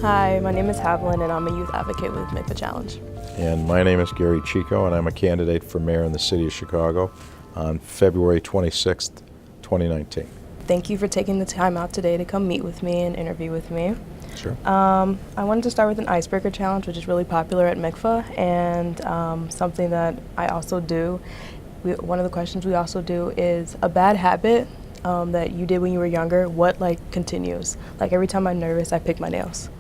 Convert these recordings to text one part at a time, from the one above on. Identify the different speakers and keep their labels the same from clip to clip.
Speaker 1: Hi, my name is Haviland and I'm a youth advocate with Mikva Challenge.
Speaker 2: And my name is Gery Chico and I'm a candidate for mayor in the city of Chicago on February 26th, 2019.
Speaker 1: Thank you for taking the time out today to come meet with me and interview with me.
Speaker 2: Sure.
Speaker 1: I wanted to start with an icebreaker challenge, which is really popular at Mikva, and something that I also do. One of the questions we also do is a bad habit that you did when you were younger. What continues? Like every time I'm nervous, I pick my nails.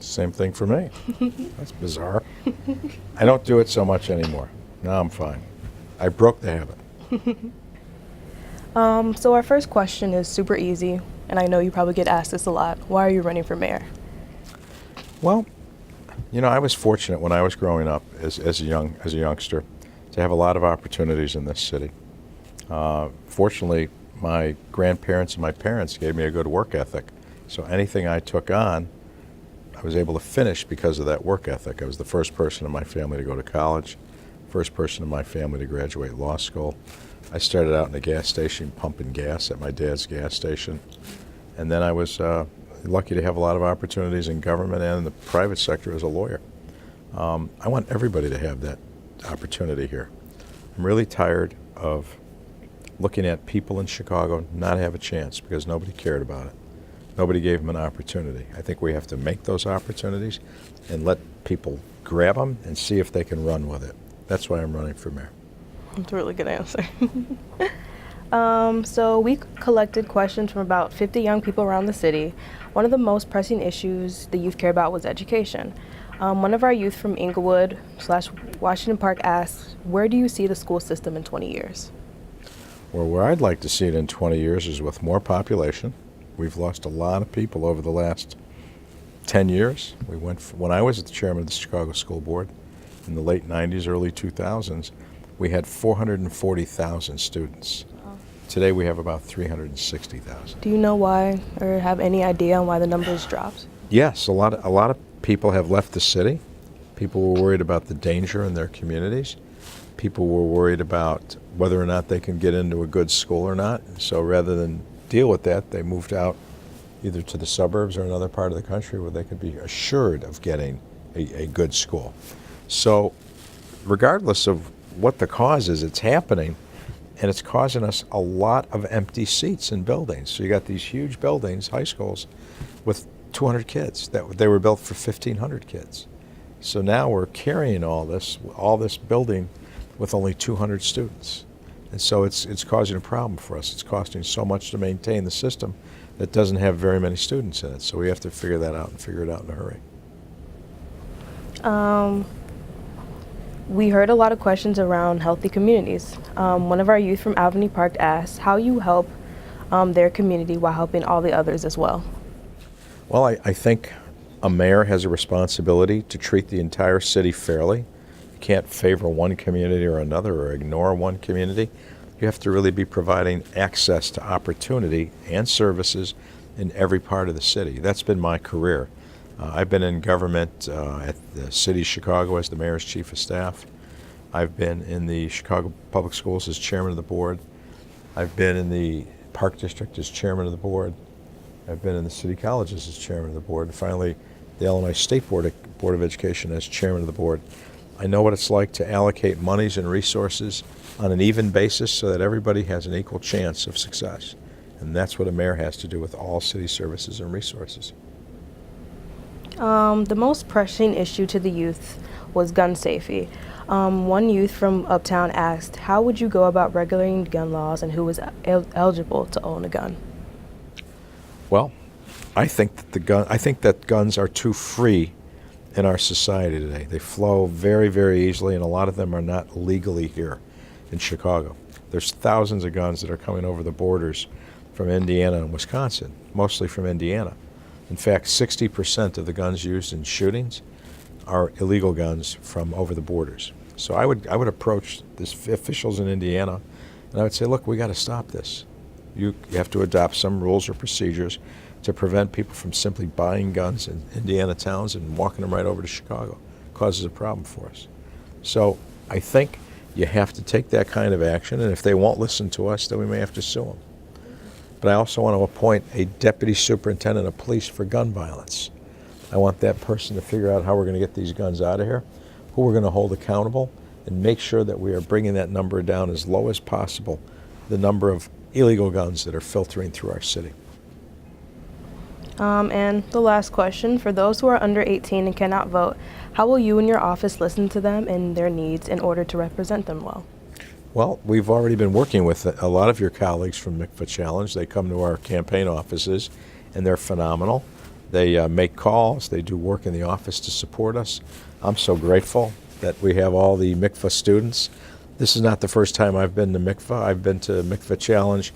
Speaker 2: Same thing for me. That's bizarre. I don't do it so much anymore. Now I'm fine. I broke the habit.
Speaker 1: So our first question is super easy, and I know you probably get asked this a lot. Why are you running for mayor?
Speaker 2: Well, you know, I was fortunate when I was growing up as a youngster to have a lot of opportunities in this city. Fortunately, my grandparents and my parents gave me a good work ethic. So anything I took on, I was able to finish because of that work ethic. I was the first person in my family to go to college, first person in my family to graduate law school. I started out in a gas station pumping gas at my dad's gas station. And then I was lucky to have a lot of opportunities in government and in the private sector as a lawyer. I want everybody to have that opportunity here. I'm really tired of looking at people in Chicago not have a chance because nobody cared about it. Nobody gave them an opportunity. I think we have to make those opportunities and let people grab them and see if they can run with it. That's why I'm running for mayor.
Speaker 1: That's a really good answer. So we collected questions from about 50 young people around the city. One of the most pressing issues the youth care about was education. One of our youth from Inglewood/Washington Park asked, where do you see the school system in 20 years?
Speaker 2: Well, where I'd like to see it in 20 years is with more population. We've lost a lot of people over the last 10 years. When I was the chairman of the Chicago School Board in the late 90s, early 2000s, we had 440,000 students.
Speaker 1: Wow.
Speaker 2: Today we have about 360,000.
Speaker 1: Do you know why, or have any idea on why the numbers dropped?
Speaker 2: Yes, a lot of people have left the city. People were worried about the danger in their communities. People were worried about whether or not they can get into a good school or not. So rather than deal with that, they moved out either to the suburbs or another part of the country where they could be assured of getting a good school. So regardless of what the cause is, it's happening, and it's causing us a lot of empty seats in buildings. So you got these huge buildings, high schools, with 200 kids. They were built for 1,500 kids. So now we're carrying all this building with only 200 students. And so it's causing a problem for us. It's costing so much to maintain the system that doesn't have very many students in it. So we have to figure that out and figure it out in a hurry.
Speaker 1: We heard a lot of questions around healthy communities. One of our youth from Albany Park asked how you help their community while helping all the others as well.
Speaker 2: Well, I think a mayor has a responsibility to treat the entire city fairly. You can't favor one community or another or ignore one community. You have to really be providing access to opportunity and services in every part of the city. That's been my career. I've been in government at the city of Chicago as the mayor's chief of staff. I've been in the Chicago Public Schools as chairman of the board. I've been in the Park District as chairman of the board. I've been in the city colleges as chairman of the board. And finally, the Illinois State Board of Education as chairman of the board. I know what it's like to allocate monies and resources on an even basis so that everybody has an equal chance of success. And that's what a mayor has to do with all city services and resources.
Speaker 1: The most pressing issue to the youth was gun safety. One youth from Uptown asked, how would you go about regulating gun laws and who was eligible to own a gun?
Speaker 2: Well, I think that guns are too free in our society today. They flow very, very easily, and a lot of them are not legally here in Chicago. There's thousands of guns that are coming over the borders from Indiana and Wisconsin, mostly from Indiana. In fact, 60% of the guns used in shootings are illegal guns from over the borders. So I would approach the officials in Indiana, and I would say, look, we got to stop this. You have to adopt some rules or procedures to prevent people from simply buying guns in Indiana towns and walking them right over to Chicago. It causes a problem for us. So I think you have to take that kind of action, and if they won't listen to us, then we may have to sue them. But I also want to appoint a deputy superintendent of police for gun violence. I want that person to figure out how we're going to get these guns out of here, who we're going to hold accountable, and make sure that we are bringing that number down as low as possible, the number of illegal guns that are filtering through our city.
Speaker 1: And the last question, for those who are under 18 and cannot vote, how will you and your office listen to them and their needs in order to represent them well?
Speaker 2: Well, we've already been working with a lot of your colleagues from Mikva Challenge. They come to our campaign offices, and they're phenomenal. They make calls. They do work in the office to support us. I'm so grateful that we have all the Mikva students. This is not the first time I've been to Mikva. I've been to Mikva Challenge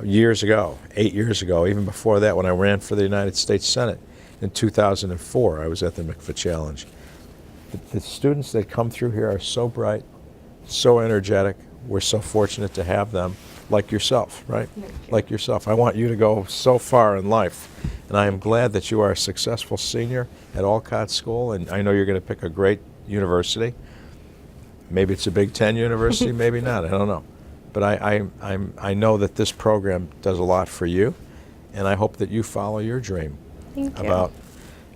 Speaker 2: years ago, 8 years ago, even before that when I ran for the United States Senate in 2004. I was at the Mikva Challenge. The students that come through here are so bright, so energetic. We're so fortunate to have them, like yourself, right? Like yourself. I want you to go so far in life, and I am glad that you are a successful senior at Alcott School, and I know you're going to pick a great university. Maybe it's a Big Ten university, maybe not, I don't know. But I know that this program does a lot for you, and I hope that you follow your dream.
Speaker 1: Thank you.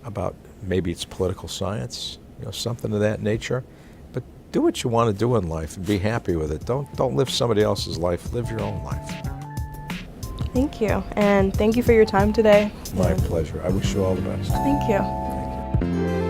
Speaker 2: About maybe it's political science, something of that nature. But do what you want to do in life and be happy with it. Don't live somebody else's life. Live your own life.
Speaker 1: Thank you, and thank you for your time today.
Speaker 2: My pleasure. I wish you all the best.
Speaker 1: Thank you.